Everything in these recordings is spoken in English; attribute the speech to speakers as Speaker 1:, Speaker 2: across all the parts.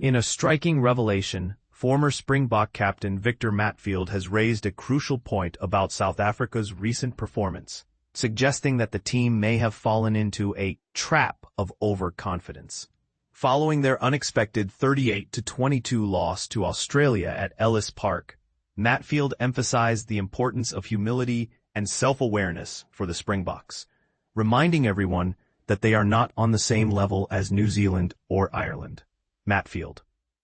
Speaker 1: In a striking revelation, former Springbok captain Victor Matfield has raised a crucial point about South Africa's recent performance, suggesting that the team may have fallen into a trap of overconfidence. Following their unexpected 38-22 loss to Australia at Ellis Park, Matfield emphasized the importance of humility and self-awareness for the Springboks, reminding everyone that they are not on the same level as New Zealand or Ireland. Matfield,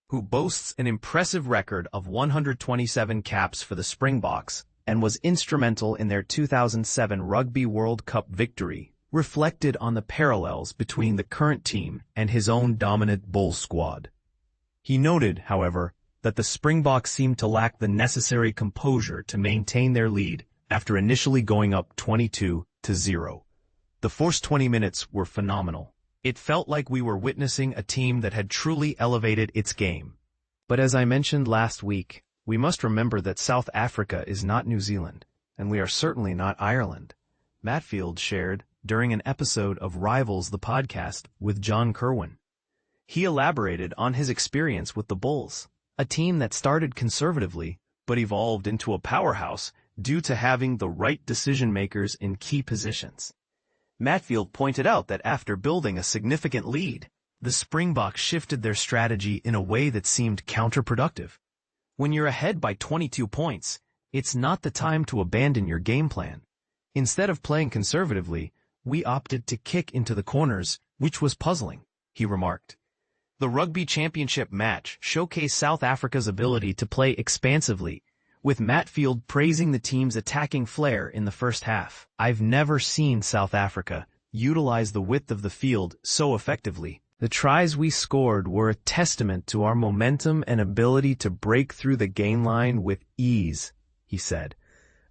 Speaker 1: who boasts an impressive record of 127 caps for the Springboks and was instrumental in their 2007 Rugby World Cup victory, reflected on the parallels between the current team and his own dominant Bulls squad. He noted, however, that the Springboks seemed to lack the necessary composure to maintain their lead after initially going up 22-0. The first 20 minutes were phenomenal. It felt like we were witnessing a team that had truly elevated its game. But as I mentioned last week, we must remember that South Africa is not New Zealand, and we are certainly not Ireland, Matfield shared during an episode of Rivals the podcast with John Kerwin. He elaborated on his experience with the Bulls, a team that started conservatively but evolved into a powerhouse due to having the right decision-makers in key positions. Matfield pointed out that after building a significant lead, the Springboks shifted their strategy in a way that seemed counterproductive. When you're ahead by 22 points, it's not the time to abandon your game plan. Instead of playing conservatively, we opted to kick into the corners, which was puzzling, he remarked. The Rugby Championship match showcased South Africa's ability to play expansively, with Matfield praising the team's attacking flair in the first half. I've never seen South Africa utilize the width of the field so effectively. The tries we scored were a testament to our momentum and ability to break through the gain line with ease, he said.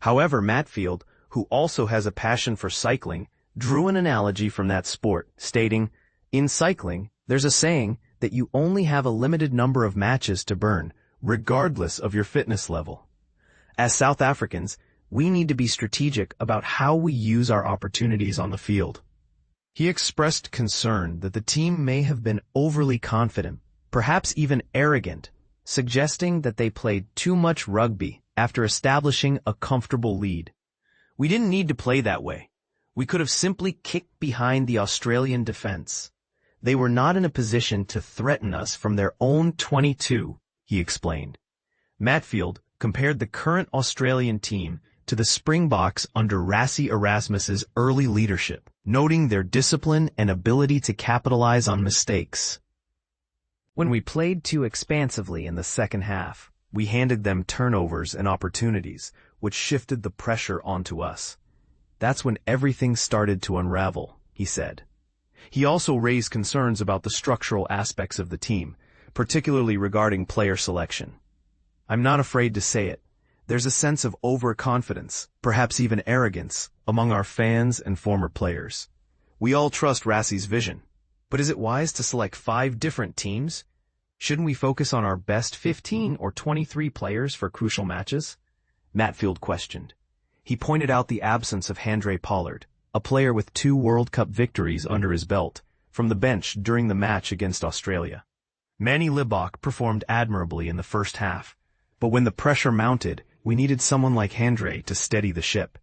Speaker 1: However, Matfield, who also has a passion for cycling, drew an analogy from that sport, stating, "In cycling, there's a saying that you only have a limited number of matches to burn, regardless of your fitness level. As South Africans, we need to be strategic about how we use our opportunities on the field." He expressed concern that the team may have been overly confident, perhaps even arrogant, suggesting that they played too much rugby after establishing a comfortable lead. "We didn't need to play that way. We could have simply kicked behind the Australian defense. They were not in a position to threaten us from their own 22, he explained. Matfield compared the current Australian team to the Springboks under Rassie Erasmus's early leadership, noting their discipline and ability to capitalize on mistakes. "When we played too expansively in the second half, we handed them turnovers and opportunities, which shifted the pressure onto us. That's when everything started to unravel," he said. He also raised concerns about the structural aspects of the team, particularly regarding player selection. "I'm not afraid to say it. There's a sense of overconfidence, perhaps even arrogance, among our fans and former players. We all trust Rassie's vision. But is it wise to select 5 different teams? Shouldn't we focus on our best 15 or 23 players for crucial matches?" Matfield questioned. He pointed out the absence of Handré Pollard, a player with 2 World Cup victories under his belt, from the bench during the match against Australia. Manny Libbok performed admirably in the first half, but when the pressure mounted, we needed someone like Handré to steady the ship.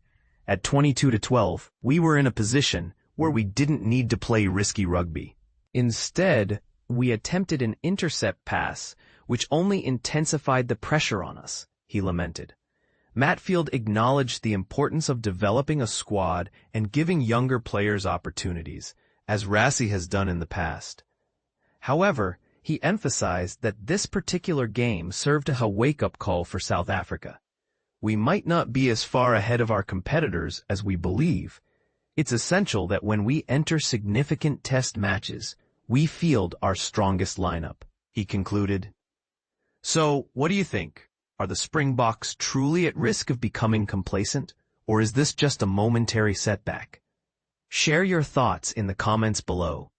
Speaker 1: At 22-12, we were in a position where we didn't need to play risky rugby. Instead, we attempted an intercept pass, which only intensified the pressure on us, he lamented. Matfield acknowledged the importance of developing a squad and giving younger players opportunities, as Rassie has done in the past. However, he emphasized that this particular game served as a wake-up call for South Africa. We might not be as far ahead of our competitors as we believe. It's essential that when we enter significant test matches, we field our strongest lineup, he concluded. So, what do you think? Are the Springboks truly at risk of becoming complacent, or is this just a momentary setback? Share your thoughts in the comments below.